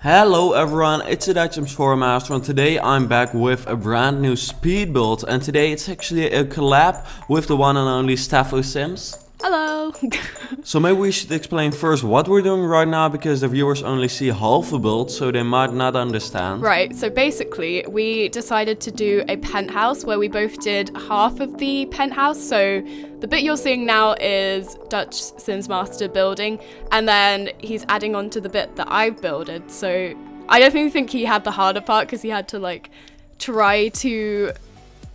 Hello everyone, it's Steph0Sims Master, and today I'm back with a brand new speed build, and today it's actually a collab with the one and only Steph0Sims. Hello! So maybe we should explain first what we're doing right now, because the viewers only see half a build, so they might not understand. Right, so basically we decided to do a penthouse where we both did half of the penthouse. So the bit you're seeing now is Steph0Sims Master building, and then he's adding on to the bit that I've builded. So I definitely think he had the harder part because he had to like try to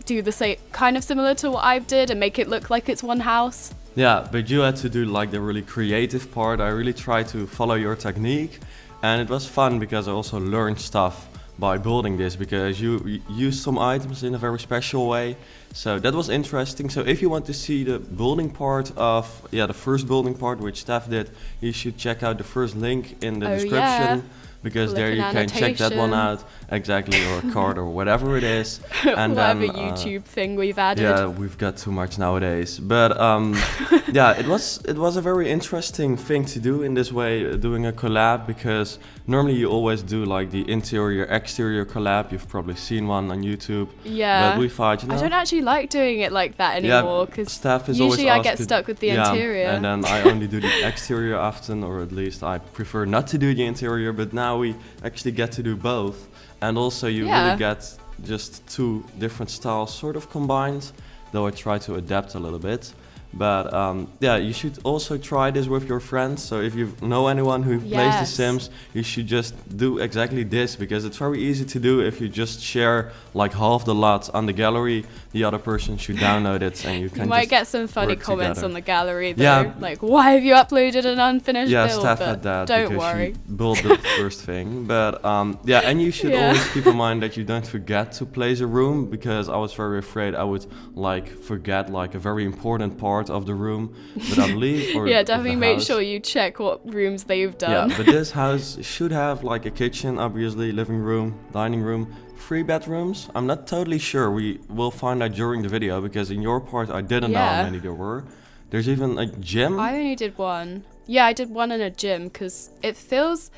do the same, kind of similar to what I've did and make it look like it's one house. Yeah, but you had to do like the really creative part. I really tried to follow your technique, and it was fun because I also learned stuff by building this, because you used some items in a very special way. So that was interesting. So if you want to see the building part of, the first building part which Steph did, you should check out the first link in the description. Because there you can check that one out, exactly, or a card or whatever it is. And whatever then, YouTube thing we've added. Yeah, we've got too much nowadays. But yeah, it was a very interesting thing to do in this way, doing a collab, because normally you always do like the interior exterior collab. You've probably seen one on YouTube. Yeah. But we thought, I don't actually like doing it like that anymore, because usually I get stuck with the interior. And then I only do the exterior often, or at least I prefer not to do the interior, but now we actually get to do both. And also you really get just two different styles sort of combined, though I try to adapt a little bit. But yeah, you should also try this with your friends. So if you know anyone who plays The Sims, you should just do exactly this, because it's very easy to do. If you just share like half the lot on the gallery, the other person should download it, and you can. You might get some funny comments together on the gallery though, yeah. like, why have you uploaded an unfinished build? Yeah, Steph had that. Don't worry. She built the first thing. But yeah, and you should always keep in mind that you don't forget to place a room, because I was very afraid I would like forget like a very important part of the room. But I believe, or yeah, definitely make sure you check what rooms they've done. Yeah, but this house should have like a kitchen, obviously, living room, dining room, 3 bedrooms. I'm not totally sure. We will find out during the video, because in your part I didn't know how many there were. There's even a gym. I only did one. Yeah, I did one in a gym, because it feels,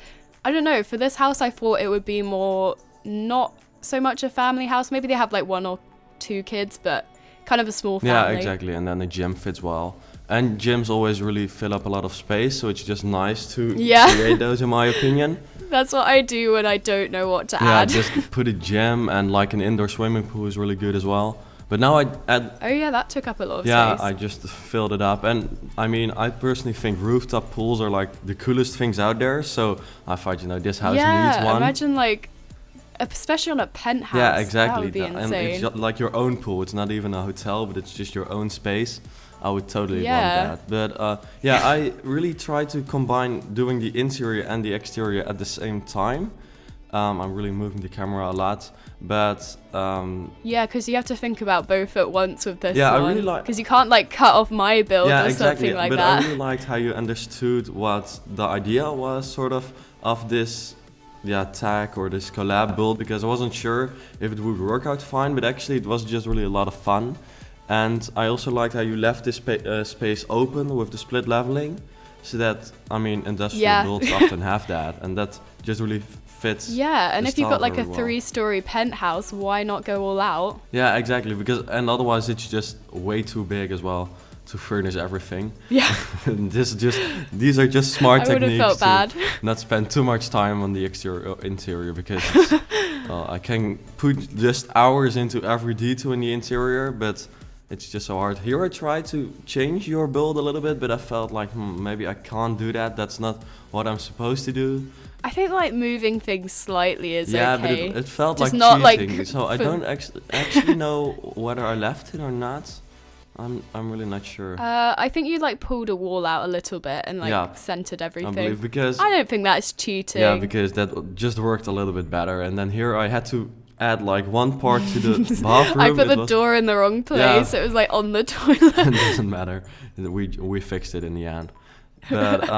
I don't know, for this house I thought it would be more not so much a family house. Maybe they have like 1 or 2 kids, but kind of a small family. Yeah, exactly. And then the gym fits well. And gyms always really fill up a lot of space, so it's just nice to create those, in my opinion. That's what I do when I don't know what to add. Yeah, just put a gym, and like an indoor swimming pool is really good as well. But now I add... Oh yeah, that took up a lot of space. Yeah, I just filled it up. And I mean, I personally think rooftop pools are like the coolest things out there. So I thought, you know, this house needs one. Yeah, imagine like, especially on a penthouse. Yeah, exactly. That would be insane. And it's just like your own pool. It's not even a hotel, but it's just your own space. I would totally want that. But yeah, I really try to combine doing the interior and the exterior at the same time. I'm really moving the camera a lot, but yeah, because you have to think about both at once with this. Yeah, one. I really like, because you can't like cut off my build or exactly. something like but that. I really liked how you understood what the idea was, sort of this tag or this collab build, because I wasn't sure if it would work out fine, but actually it was just really a lot of fun. And I also liked how you left this space open with the split leveling, so that, I mean, industrial builds often have that, and that just really fits. Yeah, and if you've got like a 3-story penthouse, why not go all out? Yeah, exactly, and otherwise it's just way too big as well to furnish everything. Yeah. These are just smart techniques felt bad. to not spend too much time on the interior, because I can put just hours into every detail in the interior, but it's just so hard. Here I tried to change your build a little bit, but I felt like maybe I can't do that. That's not what I'm supposed to do. I think like moving things slightly is okay. Yeah, but it felt just like not cheating. Like so I don't actually know whether I left it or not. I'm really not sure. I think you like pulled a wall out a little bit and like centered everything. I believe, because I don't think that's cheating. Yeah, because that just worked a little bit better. And then here I had to add like one part to the bathroom. I put the door in the wrong place. So it was like on the toilet. It doesn't matter. We fixed it in the end. But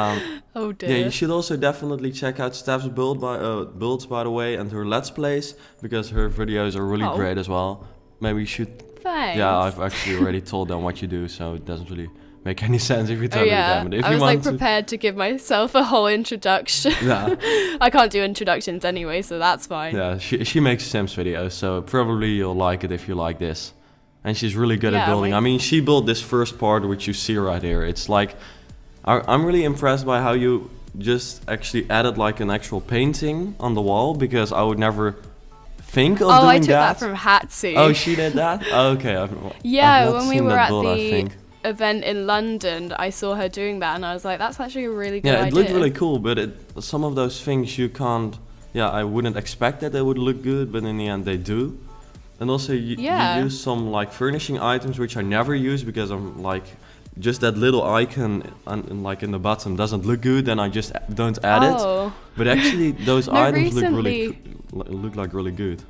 oh dear. Yeah, you should also definitely check out Steph's builds, by the way, and her Let's Plays, because her videos are really great as well. Maybe you should. Thanks. Yeah, I've actually already told them what you do, so it doesn't really make any sense if you tell me that. But if I you was want like prepared to give myself a whole introduction. Yeah. I can't do introductions anyway, so that's fine. Yeah, she makes Sims videos, so probably you'll like it if you like this. And she's really good at building. I mean, she built this first part, which you see right here. It's like, I'm really impressed by how you just actually added like an actual painting on the wall, because I would never think of doing that. Oh, I took that from Hatsi. Oh, she did that? Oh, okay. I've when we were at the event in London, I saw her doing that, and I was like, that's actually a really good idea. Yeah, it looked really cool, but some of those things you can't... Yeah, I wouldn't expect that they would look good, but in the end they do. And also you use some like furnishing items which I never use, because I'm like, just that little icon like in the bottom doesn't look good, and I just don't add it. But actually those items look like really good.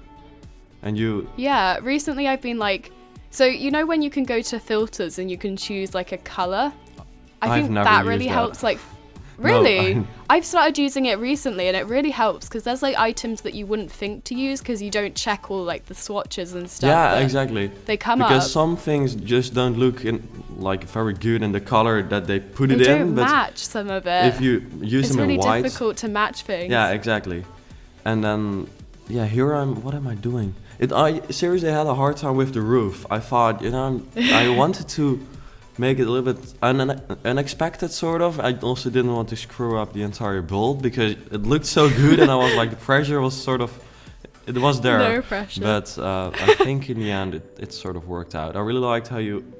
And you... Yeah, recently I've been like... So, you know when you can go to filters and you can choose like a color? I think that really helps. Like, really? No, I've started using it recently, and it really helps, because there's like items that you wouldn't think to use because you don't check all like the swatches and stuff. Yeah, exactly. They come up. Because some things just don't look like very good in the color that they put it in. They don't match some of it. If you use them in white, it's really difficult to match things. Yeah, exactly. And then, yeah, here what am I doing? I seriously had a hard time with the roof. I thought, I wanted to make it a little bit unexpected, sort of. I also didn't want to screw up the entire build, because it looked so good, and I was like, the pressure was sort of, it was there. No pressure. But I think in the end it sort of worked out. I really liked how you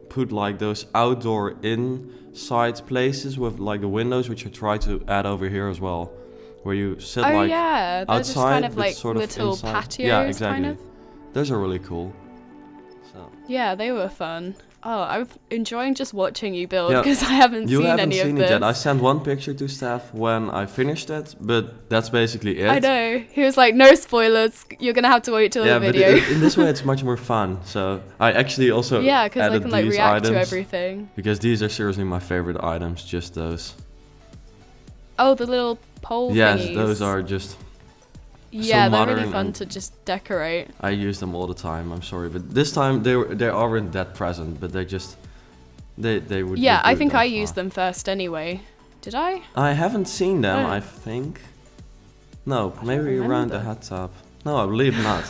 put like those outdoor inside places with like the windows, which I tried to add over here as well. Where you sit like they're outside, just kind of like sort little of patios. Yeah, exactly. Kind of. Those are really cool. So. Yeah, they were fun. Oh, I'm enjoying just watching you build, because I haven't seen any of this. You haven't seen it yet. I sent one picture to Steph when I finished it, but that's basically it. I know. He was like, no spoilers. You're going to have to wait till the video. But in this way, it's much more fun. So I actually also because I can like react items, to everything. Because these are seriously my favorite items, just those. Oh, the little pole thingies. Those are just they're really fun to just decorate. I use them all the time. I'm sorry, but this time they aren't that present, but they would. Yeah, I think I used them first anyway. Did I? I haven't seen them. I think. No, maybe around the hot tub. No, I believe not.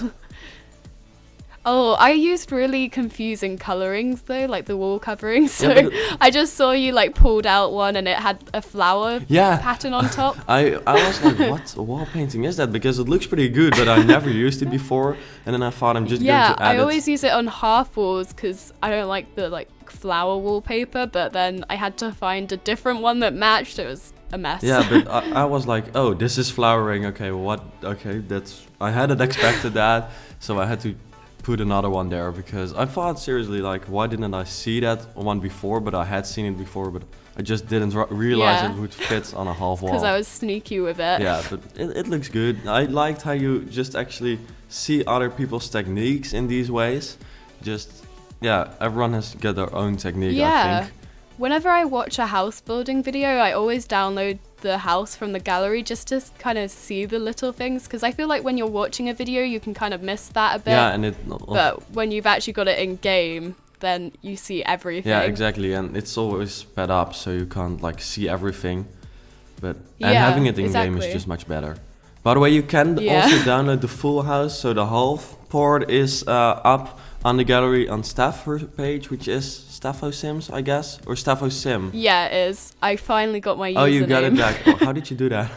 Oh, I used really confusing colorings though, like the wall coverings. So I just saw you like pulled out one and it had a flower pattern on top. I was like, what wall painting is that? Because it looks pretty good, but I never used it before. And then I thought I'm just going to add it. Yeah, I always use it on half walls because I don't like the like flower wallpaper. But then I had to find a different one that matched. It was a mess. Yeah, but I was like, oh, this is flowering. Okay, what? Okay, I hadn't expected that, so I had to put another one there, because I thought seriously, like, why didn't I see that one before? But I had seen it before, but I just didn't realize it would fit on a half wall. Because I was sneaky with it. Yeah, but it looks good. I liked how you just actually see other people's techniques in these ways. Everyone has got their own technique, I think. Whenever I watch a house building video, I always download the house from the gallery just to kind of see the little things, because I feel like when you're watching a video you can kind of miss that a bit. Yeah, but when you've actually got it in game, then you see everything. Yeah, exactly, and it's always sped up, so you can't like see everything. And having it in game is just much better. By the way, you can also download the full house, so the half part is up on the gallery on Steph page, which is Steph0Sims, I guess, or Steph0Sim. Yeah, it is. I finally got my username. Oh, you got it back. How did you do that?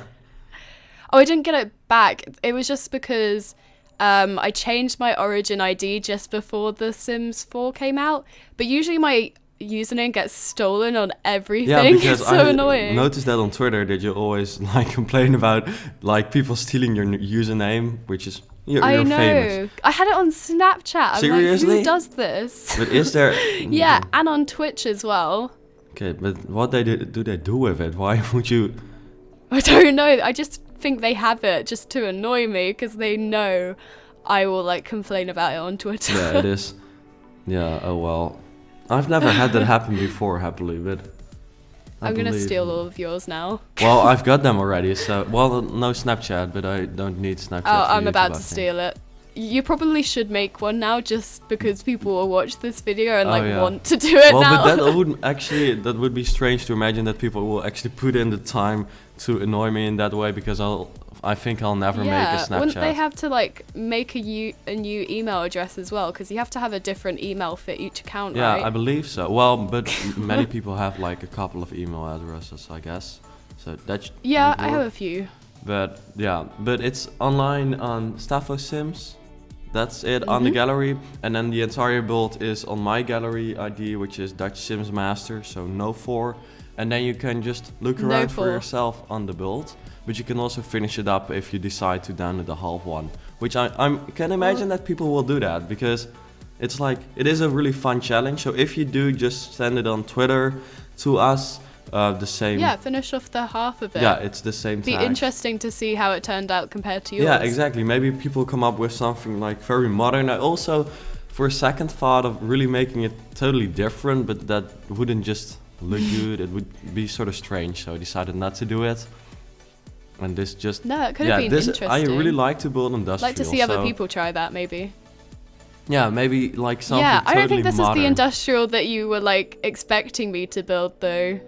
Oh, I didn't get it back. It was just because I changed my Origin ID just before The Sims 4 came out. But usually my username gets stolen on everything. Yeah, because it's so annoying. I noticed that on Twitter that you always like complain about like people stealing your username, which is you're know. Famous. I had it on Snapchat. Seriously? I'm like, who does this? But is there? Yeah, and on Twitch as well. Okay, but what do they do with it? Why would you? I don't know. I just think they have it just to annoy me because they know I will like complain about it on Twitter. Yeah, it is. Yeah. Oh well. I've never had that happen before, happily, but. I'm gonna steal all of yours now. Well, I've got them already, so... Well, no Snapchat, but I don't need Snapchat. Oh, I'm YouTube, about to steal it. you probably should make one now, just because people will watch this video and want to do it now. Well, but that would be strange to imagine that people will actually put in the time to annoy me in that way, because I think I'll never make a Snapchat. Wouldn't they have to like make a new email address as well? Because you have to have a different email for each account, right? Yeah, I believe so. Well, but many people have like a couple of email addresses, I guess. So that's I have a few. But it's online on Steph0Sims. That's it on the gallery, and then the entire build is on my gallery ID, which is Dutch Sims Master, so no 4. And then you can just look around for yourself on the build, but you can also finish it up if you decide to download the half one, which I can imagine that people will do that, because it's like, it is a really fun challenge. So if you do, just send it on Twitter to us. The same. Yeah, finish off the half of it. Yeah, it's the same tag. Be interesting to see how it turned out compared to yours. Yeah, exactly. Maybe people come up with something like very modern. I also, for a second, thought of really making it totally different, but that wouldn't just look good. It would be sort of strange, so I decided not to do it. And this just... No, it could have been interesting. I really like to build industrial. Like to see other people try that, maybe. Yeah, maybe like something I totally don't think this modern. is the industrial that you were like expecting me to build, though.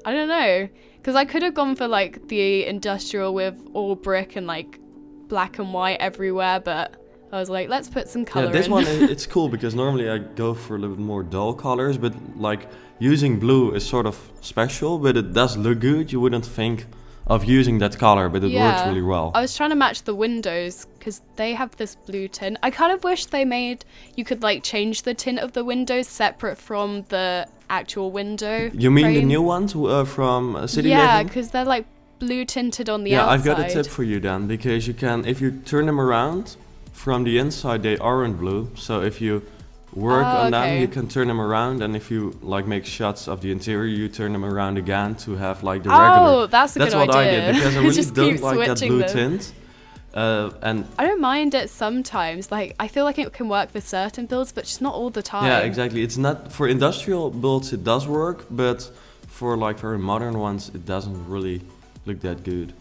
I don't know, because I could have gone for like the industrial with all brick and like black and white everywhere, but I was like, let's put some color in. Yeah, this one, it's cool, because normally I go for a little bit more dull colors, but like using blue is sort of special, but it does look good. You wouldn't think of using that color, but it works really well. I was trying to match the windows because they have this blue tint. I kind of wish you could like change the tint of the windows separate from the actual window. You mean frame. the new ones from City Living? Yeah, because they're like blue tinted on the outside. Yeah, I've got a tip for you then, because you can, if you turn them around from the inside, they aren't blue. So if you work on them, you can turn them around, and if you like make shots of the interior, you turn them around again to have like the regular. Oh, that's a good idea. That's what I did, because I really Just don't like that blue them. tint. And I don't mind it sometimes. Like, I feel like it can work for certain builds, but just not all the time. Yeah, exactly. It's not for industrial builds. It does work, but for like very modern ones, it doesn't really look that good.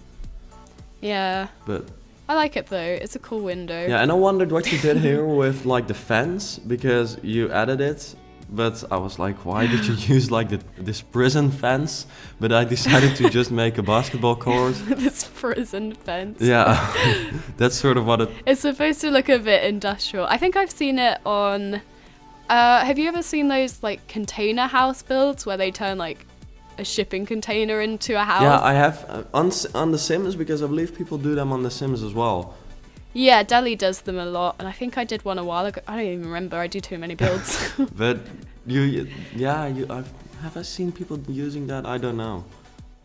Yeah. But I like it though. It's a cool window. yeah, and I wondered what you did here with like the fence, because you added it. But I was like, why did you use like this prison fence? But I decided to just make a basketball court. This prison fence. Yeah, that's sort of what it... It's supposed to look a bit industrial. I think I've seen it on... have you ever seen those like container house builds where they turn like a shipping container into a house? Yeah, I have on The Sims, because I believe people do them on The Sims as well. Yeah, Deli does them a lot, and I think I did one a while ago. I don't even remember. I do too many builds. But have I seen people using that? I don't know.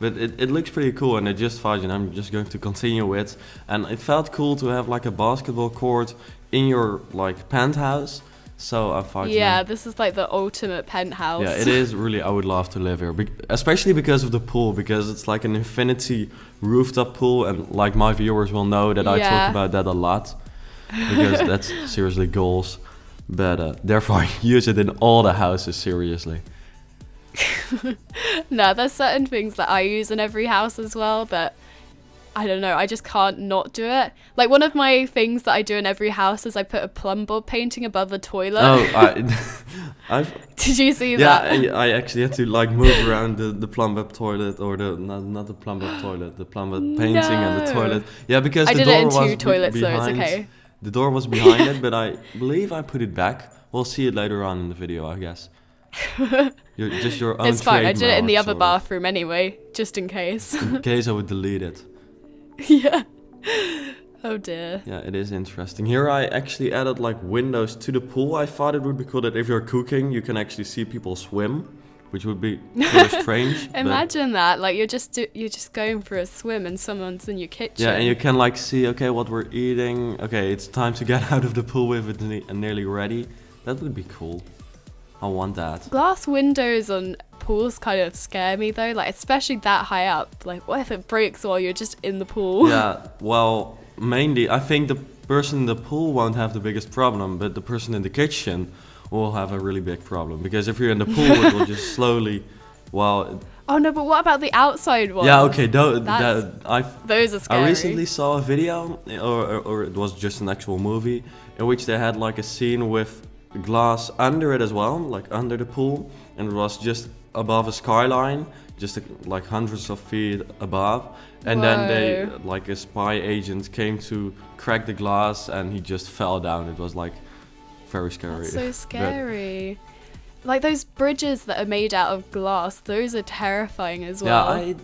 But it looks pretty cool, and I just thought, I'm just going to continue with. And it felt cool to have like a basketball court in your like penthouse. So I thought, this is like the ultimate penthouse. Yeah, it is really. I would love to live here, especially because of the pool, because it's like an infinity rooftop pool, and like my viewers will know that I talk about that a lot, because that's seriously goals. But therefore, I use it in all the houses seriously. No, there's certain things that I use in every house as well that I don't know, I just can't not do it. Like, one of my things that I do in every house is I put a plumb bob painting above the toilet. Oh, did you see that? Yeah, I actually had to like move around the plumb bob toilet, or not the plumb bob toilet, the plumb bob painting and the toilet. Yeah, because I the did door it in was two toilets, so behind. it's okay. The door was behind it, but I believe I put it back. We'll see it later on in the video, I guess. Your own. It's fine. I did it in the other sort of. bathroom anyway, just in case. In case I would delete it. Yeah. Oh dear. Yeah, it is interesting. Here I actually added like windows to the pool. I thought it would be cool that if you're cooking, you can actually see people swim, which would be sort of strange. Imagine that, like you're just going for a swim and someone's in your kitchen. Yeah, and you can like see, okay, what we're eating. Okay, it's time to get out of the pool with it nearly ready. That would be cool. I want that. Glass windows on pools kind of scare me though, like especially that high up. Like, what if it breaks while you're just in the pool? Yeah, well, mainly I think the person in the pool won't have the biggest problem, but the person in the kitchen will have a really big problem, because if you're in the pool, it will just slowly, Oh no, but what about the outside ones? Yeah, okay, those are scary. I recently saw a video, or it was just an actual movie, in which they had like a scene with glass under it as well, like under the pool, and it was just above a skyline, just like hundreds of feet above. And then they, like a spy agent came to crack the glass and he just fell down. It was like very scary. That's so scary. Like those bridges that are made out of glass, those are terrifying as well.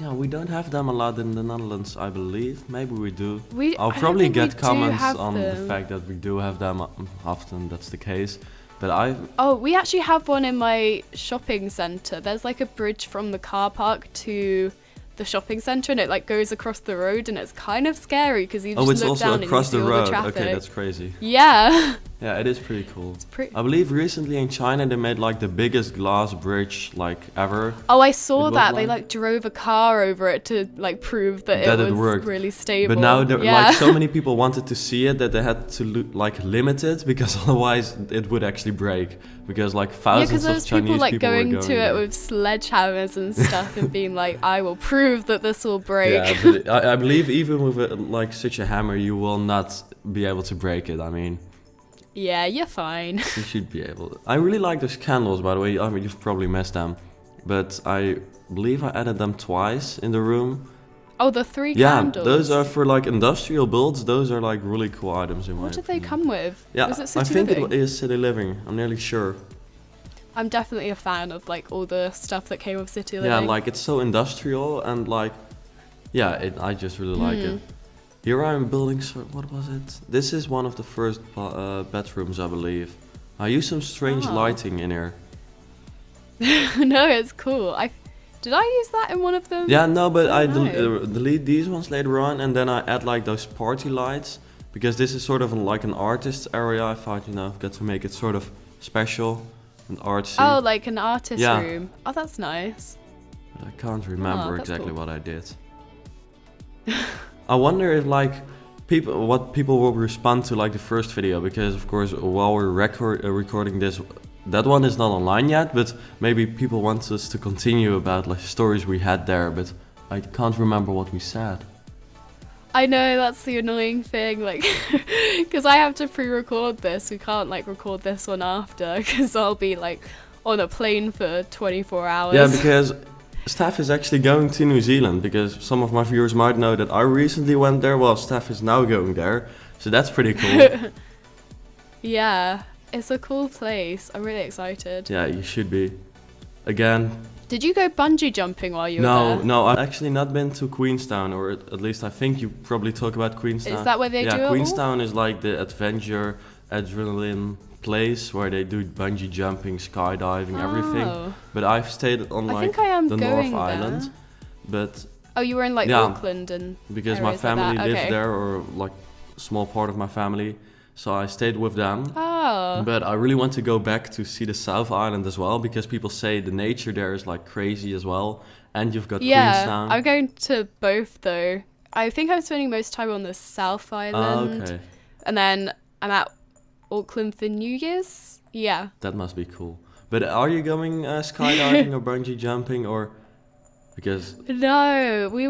Yeah, we don't have them a lot in the Netherlands, I believe. Maybe we do. I'll I probably don't think get we do comments have on them. the fact that we do have them often. That's the case. But we actually have one in my shopping centre. There's like a bridge from the car park to the shopping centre, and it like goes across the road, and it's kind of scary because you just it's look also down across and you the see all road. the traffic. Okay, that's crazy. Yeah. Yeah, it is pretty cool. Pretty. I believe recently in China they made like the biggest glass bridge like ever. Oh, I saw that. They like like drove a car over it to like prove that it was worked. really stable. But now like so many people wanted to see it that they had to like limit it, because otherwise it would actually break, because like thousands of Chinese people like people going were to it with sledgehammers and stuff and being like, I will prove that this will break. Yeah, but I believe even with like such a hammer you will not be able to break it. I mean, yeah, you're fine. you should be able. I really like those candles, by the way. I mean, you've probably missed them, but I believe I added them twice in the room. Oh, the 3 Yeah, candles. those are for like industrial builds. Those are like really cool items in my What did opinion. they come with? Yeah, Was it City I think Living? it is City Living. I'm nearly sure. I'm definitely a fan of like all the stuff that came with City Living. Yeah, like it's so industrial and like, yeah, I just really like it. Here I'm building, what was it? This is one of the first bedrooms, I believe. I used some strange lighting in here. No, it's cool. Did I use that in one of them? Yeah, no, but I know. delete these ones later on, and then I add like those party lights, because this is sort of like an artist area. I thought, got to make it sort of special and artsy. Oh, like an artist room. Oh, that's nice. I can't remember exactly cool. what I did. I wonder if like what people will respond to like the first video, because of course while we're recording this, that one is not online yet, but maybe people want us to continue about like stories we had there, but I can't remember what we said. I know, that's the annoying thing, like, because I have to pre-record this. We can't like record this one after, because I'll be like on a plane for 24 hours. Yeah, because Steph is actually going to New Zealand, because some of my viewers might know that I recently went there. Well, Steph is now going there, so that's pretty cool. Yeah, it's a cool place. I'm really excited. Yeah, you should be. Again. Did you go bungee jumping while you were there? No, I've actually not been to Queenstown, or at least I think you probably talk about Queenstown. Is that where they do it? Yeah, Queenstown is like the adventure, adrenaline place where they do bungee jumping, skydiving, everything. But I've stayed on like the North Island. But oh, you were in like Auckland and because my family lives there, or like a small part of my family. So I stayed with them. Oh. But I really want to go back to see the South Island as well, because people say the nature there is like crazy as well. And you've got Queenstown. I'm going to both though. I think I'm spending most time on the South Island. Okay. And then I'm at Auckland for New Year's. Yeah. That must be cool. But are you going skydiving or bungee jumping, or because? No, we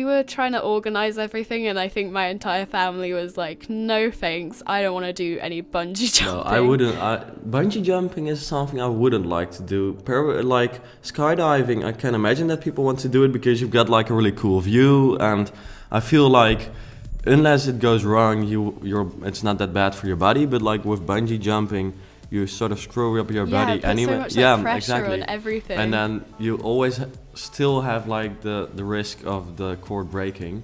were trying to organize everything, and I think my entire family was like, no thanks, I don't want to do any bungee jumping. No, I wouldn't. Bungee jumping is something I wouldn't like to do. Like skydiving, I can imagine that people want to do it because you've got like a really cool view, and I feel like unless it goes wrong, it's not that bad for your body. But like with bungee jumping, you sort of screw up your body anyway. So much, like, pressure on everything. And then you always still have like the risk of the cord breaking.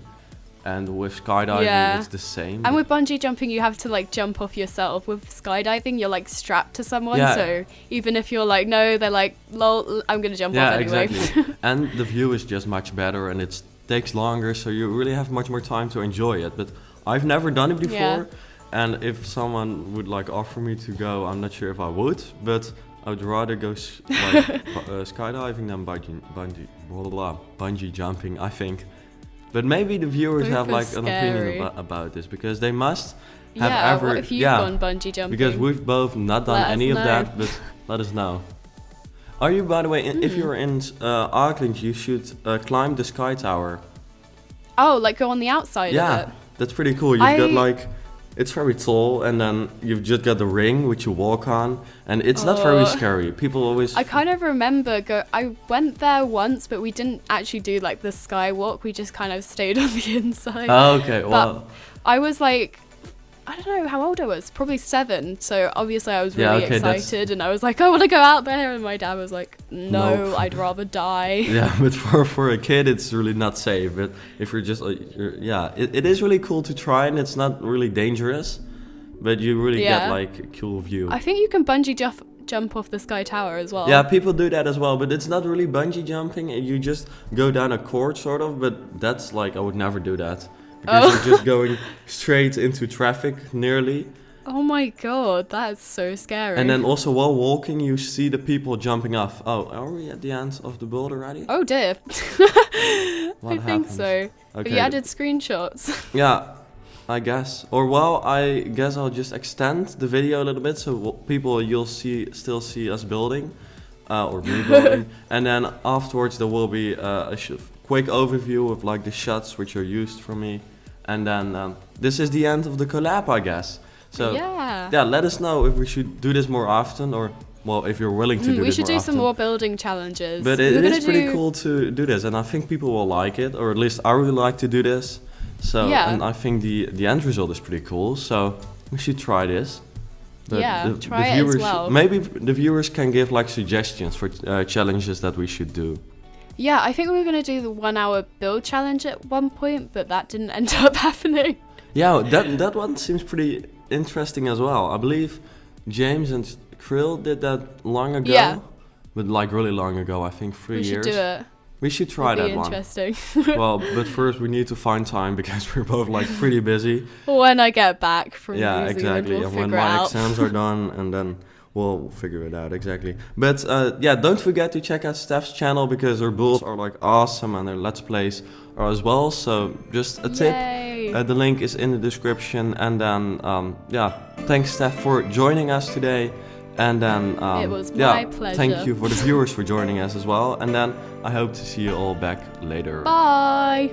And with skydiving, it's the same. And with bungee jumping, you have to like jump off yourself. With skydiving, you're like strapped to someone. Yeah. So even if you're like, no, they're like, lol, I'm going to jump off anyway. Yeah, exactly. And the view is just much better, and it takes longer. So you really have much more time to enjoy it. But I've never done it before. Yeah. And if someone would like offer me to go, I'm not sure if I would. But I would rather go skydiving than bungee jumping, I think. But maybe the viewers have like an opinion about this, because they must have what if you've gone bungee jumping? Because we've both not done any of that, but let us know. Are you, by the way, if you're in Auckland, you should climb the Sky Tower. Oh, like go on the outside of it? Yeah, that's pretty cool. You've got like, it's very tall, and then you've just got the ring which you walk on, and it's not very scary. People always... I kind of remember, I went there once, but we didn't actually do like the skywalk. We just kind of stayed on the inside. Oh, okay, well... But I was like, I don't know how old I was, probably 7. So obviously I was really excited, and I was like, I want to go out there. And my dad was like, no, nope. I'd rather die. Yeah, but for a kid, it's really not safe. But if you're just, it is really cool to try, and it's not really dangerous. But you really get like a cool view. I think you can bungee jump off the Sky Tower as well. Yeah, people do that as well, but it's not really bungee jumping. You just go down a cord, sort of. But that's like, I would never do that. Because you're just going straight into traffic, nearly. Oh my god, that's so scary. And then also while walking, you see the people jumping off. Oh, are we at the end of the build already? Oh dear. I think so. Okay. Have you added screenshots? Yeah, I guess. Or well, I guess I'll just extend the video a little bit so people you'll still see us building, or me building. And then afterwards there will be a quick overview of like the shots which are used from me. And then this is the end of the collab, I guess. So yeah, let us know if we should do this more often, or well, if you're willing to do this more often. We should do some more building challenges. But it is pretty cool to do this, and I think people will like it, or at least I really like to do this. So and I think the end result is pretty cool. So we should try this. But try it as well. Maybe the viewers can give like suggestions for challenges that we should do. Yeah, I think we were going to do the 1 hour build challenge at one point, but that didn't end up happening. Yeah, that one seems pretty interesting as well. I believe James and Krill did that long ago. Yeah. But like really long ago, I think 3 years. We should do it. We should try that one. Interesting. Well, but first we need to find time because we're both like pretty busy. When I get back from exactly. We'll and when my exams are done, and then we'll figure it out, exactly. But don't forget to check out Steph's channel because her builds are like awesome and her Let's Plays are as well. So just a tip, the link is in the description. And then, thanks Steph for joining us today. And then, it was my pleasure. Thank you for the viewers for joining us as well. And then I hope to see you all back later. Bye!